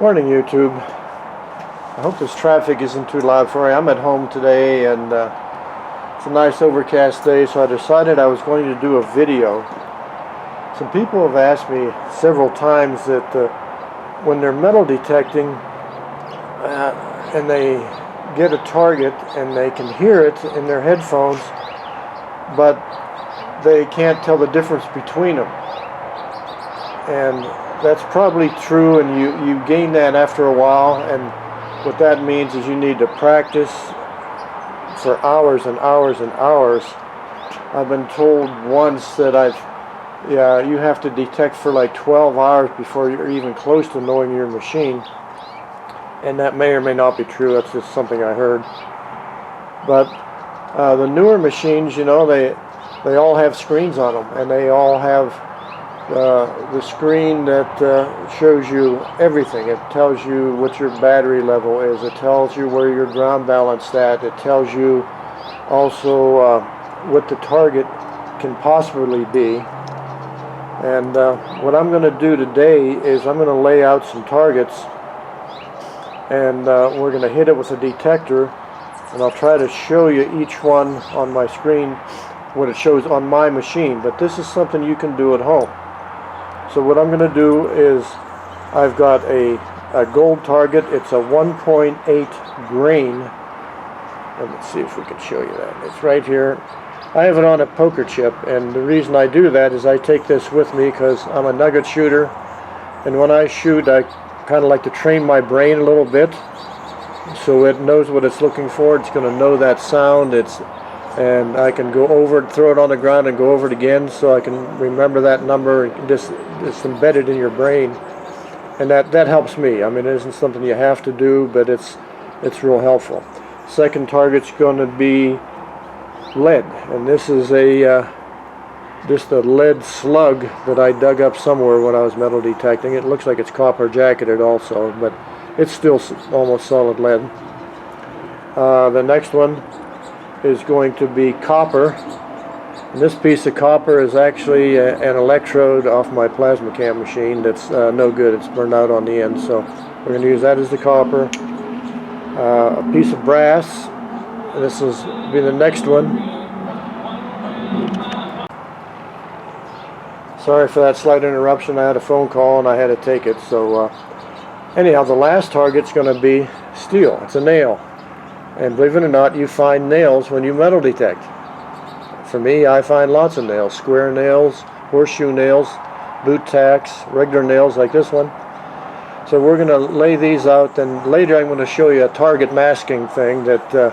Morning, YouTube. I hope this traffic isn't too loud for you. I'm at home today, and it's a nice overcast day, so I decided I was going to do a video. Some people have asked me several times that when they're metal detecting and they get a target and they can hear it in their headphones, but they can't tell the difference between them. And that's probably true, and you gain that after a while, and what that means is you need to practice for hours and hours and hours. I've been told once that you have to detect for like 12 hours before you're even close to knowing your machine, and that may or may not be true. That's just something I heard. But the newer machines, you know, they all have screens on them, and they all have the screen that shows you everything. It tells you what your battery level is. It tells you where your ground balanced at. It tells you also what the target can possibly be. And what I'm going to do today is I'm going to lay out some targets, and we're going to hit it with a detector, and I'll try to show you each one on my screen what it shows on my machine. But this is something you can do at home. So what I'm going to do is I've got a gold target. It's a 1.8 grain. And let's see if we can show you that. It's right here. I have it on a poker chip, and the reason I do that is I take this with me because I'm a nugget shooter, and when I shoot I kind of like to train my brain a little bit so it knows what it's looking for. It's going to know that sound. And I can go over it, throw it on the ground, and go over it again, so I can remember that number. And just it's embedded in your brain, and that helps me. I mean, it isn't something you have to do, but it's real helpful. Second target's going to be lead, and this is just a lead slug that I dug up somewhere when I was metal detecting. It looks like it's copper jacketed also, but it's still almost solid lead. The next one is going to be copper, and this piece of copper is actually an electrode off my plasma cam machine that's no good. It's burned out on the end, so we're going to use that as the copper. A piece of brass, and this will be the next one. Sorry for that slight interruption. I had a phone call and I had to take it. So anyhow, the last target's going to be steel. It's a nail. And believe it or not, you find nails when you metal detect. For me, I find lots of nails. Square nails, horseshoe nails, boot tacks, regular nails like this one. So we're going to lay these out, and later I'm going to show you a target masking thing that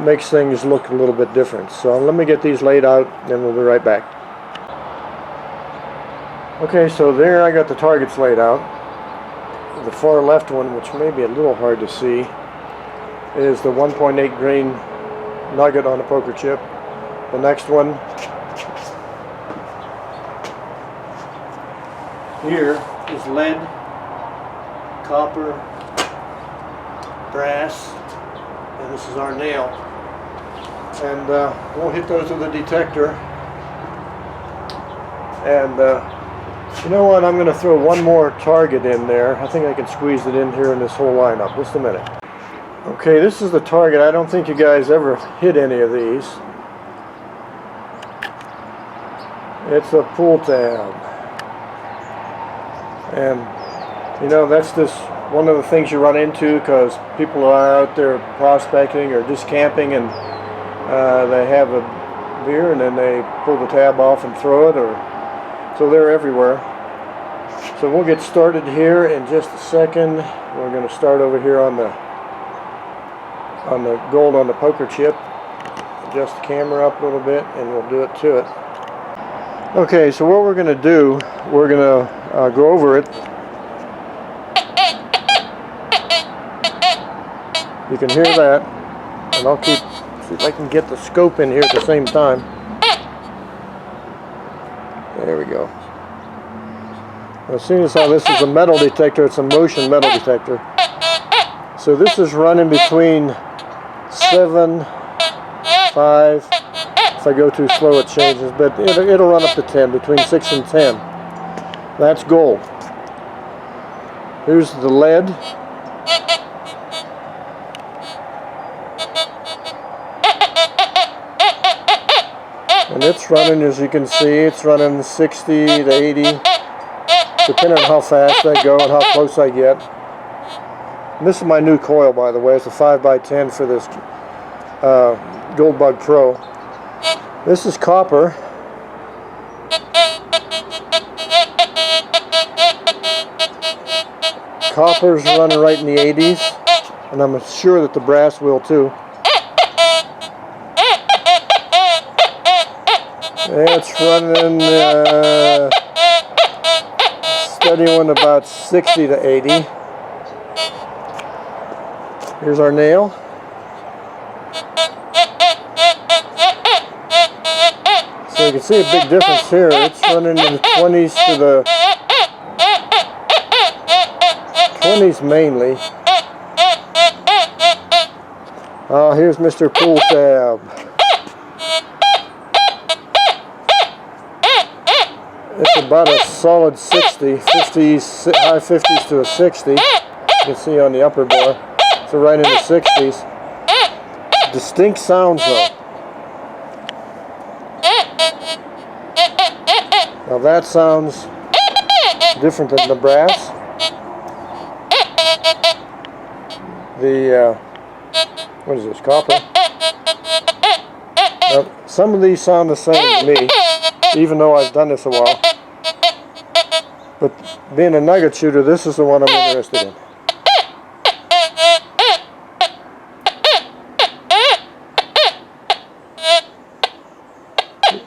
makes things look a little bit different. So let me get these laid out, and we'll be right back. Okay, so there I got the targets laid out. The far left one, which may be a little hard to see, is the 1.8 grain nugget on a poker chip. The next one here is lead, copper, brass, and this is our nail. And we'll hit those with a detector. And you know what, I'm going to throw one more target in there. I think I can squeeze it in here in this whole lineup. Just a minute. Okay, this is the target. I don't think you guys ever hit any of these. It's a pull tab. And, you know, that's just one of the things you run into because people are out there prospecting or just camping, and they have a beer and then they pull the tab off and throw it, so they're everywhere. So we'll get started here in just a second. We're going to start over here on the gold on the poker chip. Adjust the camera up a little bit and we'll do it to it. Okay, so what we're going to do, we're going to go over it. You can hear that, and I'll see if I can get the scope in here at the same time. There we go. As soon as this is a metal detector, it's a motion metal detector. So this is running between 7, 5, if I go too slow it changes, but it'll run up to 10, between 6 and 10. That's gold. Here's the lead. And it's running, as you can see, it's running 60 to 80, depending on how fast I go and how close I get. And this is my new coil, by the way. It's a 5x10 for this Goldbug Pro. This is copper. Copper's running right in the 80s, and I'm sure that the brass will too. It's running steady one about 60 to 80. Here's our nail. So you can see a big difference here. It's running in the 20s to the 20s mainly. Here's Mr. Pull Tab. It's about a solid 60, 50s, high 50s to a 60. You can see on the upper bar. So right in the 60s. Distinct sounds though. Now that sounds different than the brass. The what is this, copper? Now, some of these sound the same to me, even though I've done this a while. But being a nugget shooter, this is the one I'm interested in.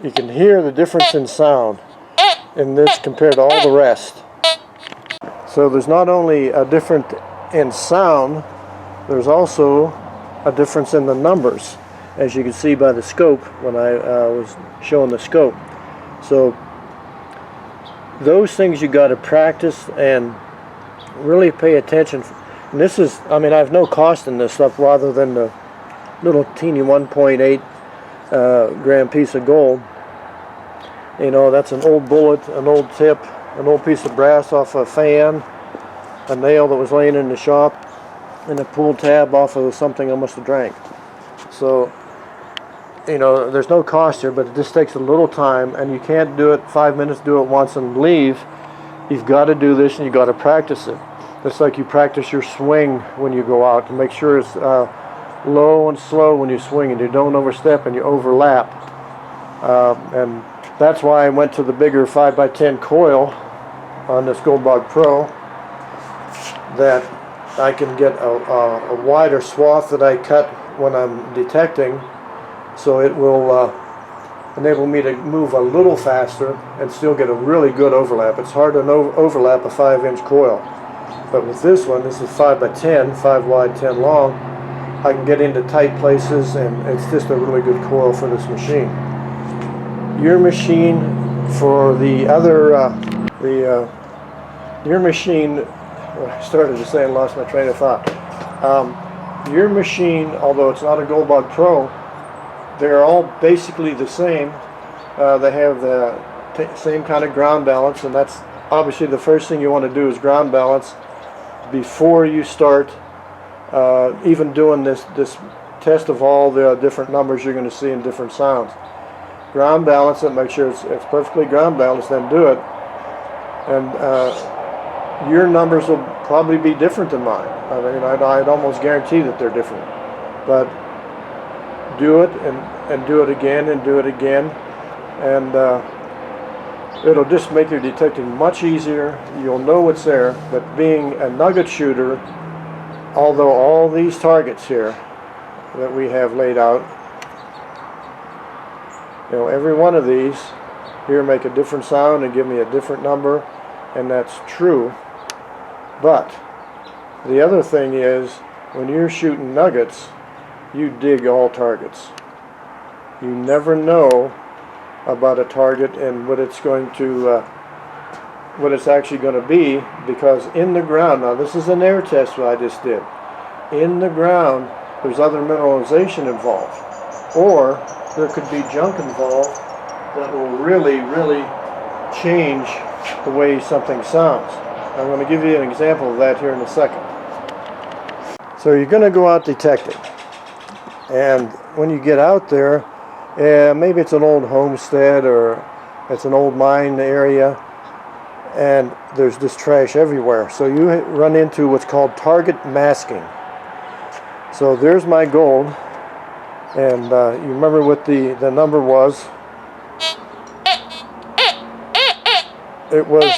You can hear the difference in sound in this compared to all the rest. So there's not only a difference in sound, there's also a difference in the numbers, as you can see by the scope when I was showing the scope. So those things you got to practice and really pay attention. And this is, I mean, I have no cost in this stuff rather than the little teeny 1.8 gram piece of gold. You know, that's an old bullet, an old tip, an old piece of brass off a fan, a nail that was laying in the shop, and a pull tab off of something I must have drank. So, you know, there's no cost here, but it just takes a little time, and you can't do it 5 minutes, do it once and leave. You've got to do this and you've got to practice it. It's like you practice your swing when you go out to make sure it's low and slow when you swing and you don't overstep and you overlap. And that's why I went to the bigger 5x10 coil on this Goldbug Pro, that I can get a wider swath that I cut when I'm detecting, so it will enable me to move a little faster and still get a really good overlap. It's hard to overlap a 5-inch coil, but with this one, this is 5x10, 5 wide, 10 long, I can get into tight places, and it's just a really good coil for this machine. Your machine for the other, your machine, I started to say and lost my train of thought. Your machine, although it's not a Goldbug Pro, they're all basically the same. They have the same kind of ground balance, and that's obviously the first thing you want to do is ground balance before you start even doing this test of all the different numbers you're going to see in different sounds. Ground balance it, make sure it's perfectly ground balanced, then do it. And your numbers will probably be different than mine. I mean, I'd almost guarantee that they're different. But do it and do it again and do it again, and it'll just make your detecting much easier. You'll know what's there. But being a nugget shooter, although all these targets here that we have laid out, you know, every one of these here make a different sound and give me a different number, and that's true. But the other thing is, when you're shooting nuggets, you dig all targets. You never know about a target and what it's going to, what it's actually going to be, because in the ground, now this is an air test that I just did, in the ground there's other mineralization involved, or there could be junk involved that will really, really change the way something sounds. I'm going to give you an example of that here in a second. So you're going to go out detecting, and when you get out there, maybe it's an old homestead or it's an old mine area, and there's this trash everywhere. So you run into what's called target masking. So there's my gold, and you remember what the number was. It was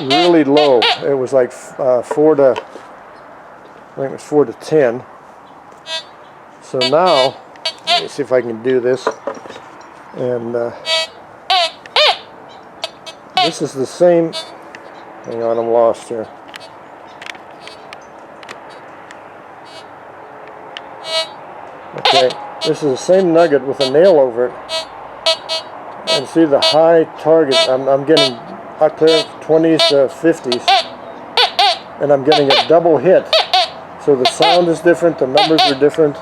really low. It was like 4 to, I think it was 4 to 10. So now, let me see if I can do this. And this is the same. Hang on, I'm lost here. Okay, this is the same nugget with a nail over it. And see the high target. I'm getting up there 20s to 50s, and I'm getting a double hit. So the sound is different, the numbers are different,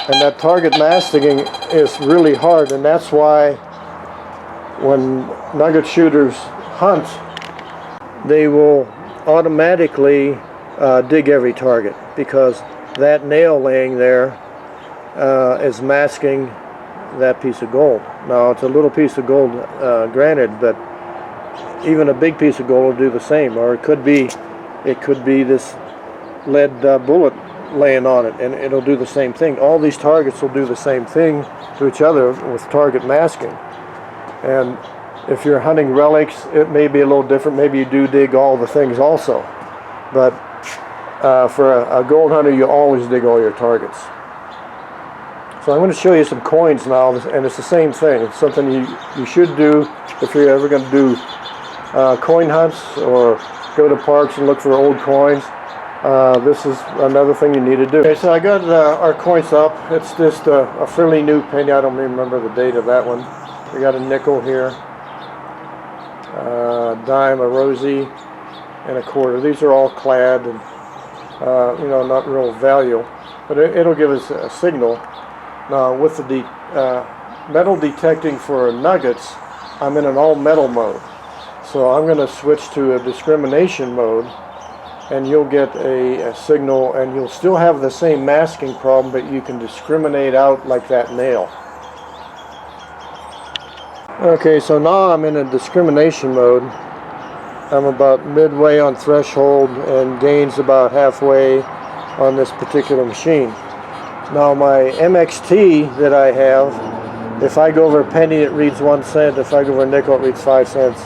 and that target masking is really hard, and that's why when nugget shooters hunt, they will automatically dig every target, because that nail laying there is masking that piece of gold. Now it's a little piece of gold, granted, but even a big piece of gold will do the same. Or it could be this lead bullet laying on it, and it'll do the same thing. All these targets will do the same thing to each other with target masking. And if you're hunting relics, it may be a little different. Maybe you do dig all the things also, but for a gold hunter, you always dig all your targets. So I'm going to show you some coins now, and it's the same thing. It's something you should do if you're ever going to do coin hunts or go to parks and look for old coins. This is another thing you need to do. Okay, so I got our coins up. It's just a fairly new penny. I don't remember the date of that one. We got a nickel here, a dime, a rosy, and a quarter. These are all clad and you know, not real value, but it'll give us a signal. Now with the metal detecting for nuggets, I'm in an all metal mode. So I'm going to switch to a discrimination mode, and you'll get a signal, and you'll still have the same masking problem, but you can discriminate out like that nail. Okay, so now I'm in a discrimination mode. I'm about midway on threshold and gains about halfway on this particular machine. Now my MXT that I have, if I go over a penny it reads 1 cent, if I go over a nickel it reads 5 cents.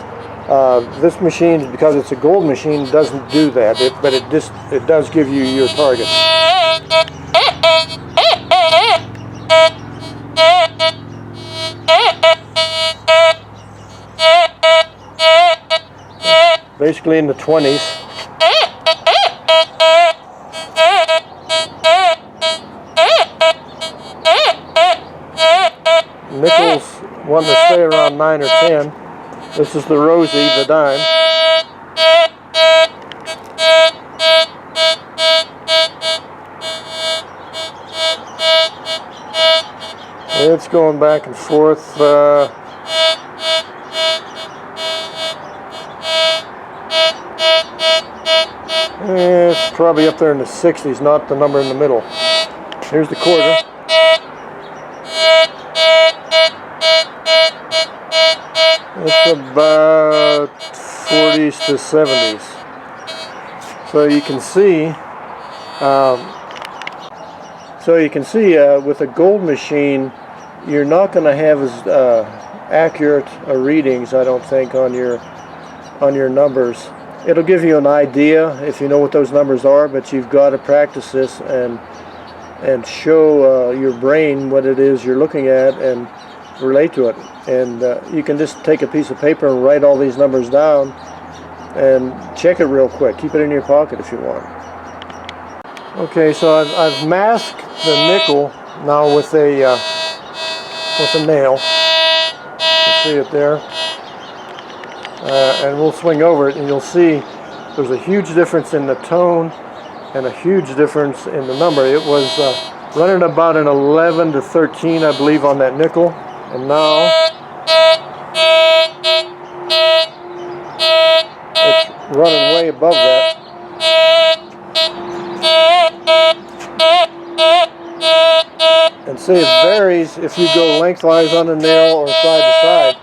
This machine, because it's a gold machine, doesn't do that, but it does give you your target. Basically in the 20s. Nickels want to stay around 9 or 10. This is the rosy, the dime. It's going back and forth. It's probably up there in the 60s, not the number in the middle. Here's the quarter. It's about 40s to 70s. So you can see, with a gold machine, you're not going to have as accurate readings, I don't think, on your numbers. It'll give you an idea if you know what those numbers are, but you've got to practice this and show your brain what it is you're looking at and relate to it. And you can just take a piece of paper and write all these numbers down and check it real quick. Keep it in your pocket if you want. Okay, so I've masked the nickel now with a nail. You can see it there. And we'll swing over it, and you'll see there's a huge difference in the tone and a huge difference in the number. It was running about an 11 to 13, I believe, on that nickel, and now way above that. And see, it varies if you go lengthwise on the nail or side to side.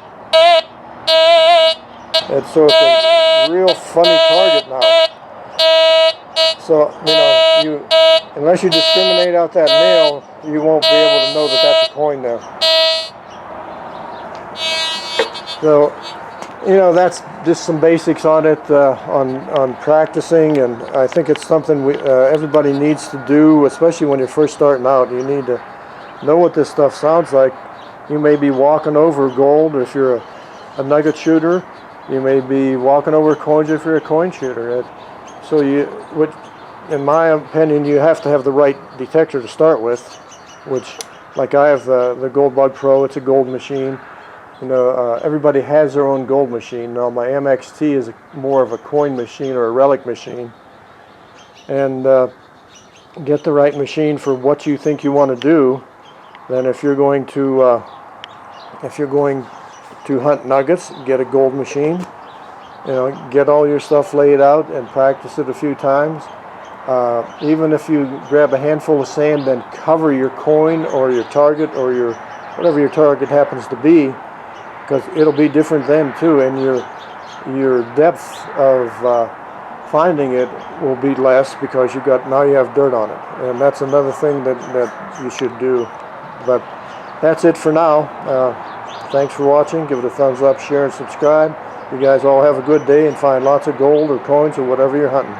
And so it's a real funny target now. So, unless you discriminate out that nail, you won't be able to know that that's a coin there. So, that's just some basics on it, on practicing, and I think it's something everybody needs to do, especially when you're first starting out. You need to know what this stuff sounds like. You may be walking over gold if you're a nugget shooter. You may be walking over coins if you're a coin shooter. So in my opinion, you have to have the right detector to start with, which, like I have the Gold Bug Pro. It's a gold machine. Everybody has their own gold machine. Now my MXT is more of a coin machine or a relic machine. And get the right machine for what you think you want to do. Then if you're going to hunt nuggets, get a gold machine. Get all your stuff laid out and practice it a few times. Even if you grab a handful of sand, then cover your coin or your target or whatever your target happens to be, because it'll be different then too, and your depth of finding it will be less because now you have dirt on it, and that's another thing that you should do. But that's it for now. Thanks for watching. Give it a thumbs up, share, and subscribe. You guys all have a good day and find lots of gold or coins or whatever you're hunting.